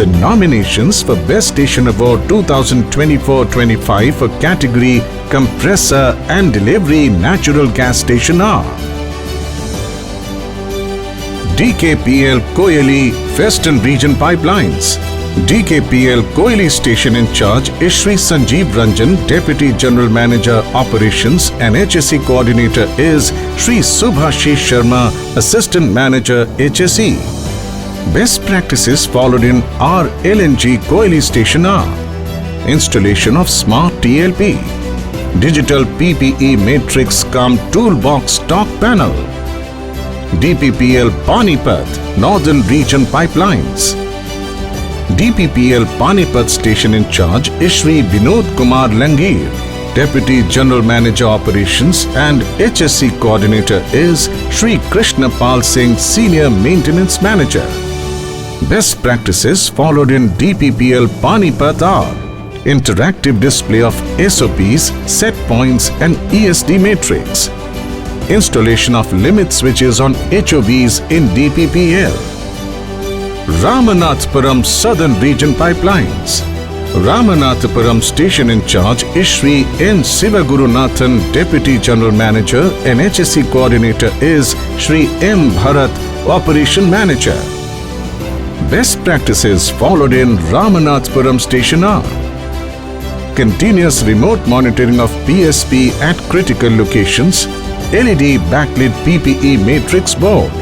The nominations for Best Station Award 2024-25 for category Compressor and Delivery Natural Gas Station are DKPL Koyali Western Region Pipelines. DKPL Koyali Station in charge is Shri Sanjeev Ranjan, Deputy General Manager Operations, and HSE Coordinator is Shri Subhashish Sharma, Assistant Manager HSE. Best practices followed in our LNG Koyali Station are installation of Smart TLP, Digital PPE Matrix cum Toolbox Stock Panel, DPPL Panipat Northern Region Pipelines. DPPL Panipat Station in charge is Shri Vinod Kumar Langir, Deputy General Manager Operations, and HSE Coordinator is Shri Krishna Pal Singh, Senior Maintenance Manager. Best practices followed in DPPL Panipat are interactive display of SOPs, set points and ESD matrix, installation of limit switches on HOVs in DPPL. Ramanathapuram Southern Region Pipelines. Ramanathapuram Station in charge is Shri N. Sivagurunathan, Deputy General Manager, and HSE Coordinator is Shri M. Bharat, Operation Manager. Best practices followed in Ramanathapuram Station are continuous remote monitoring of PSP at critical locations, LED backlit PPE matrix board,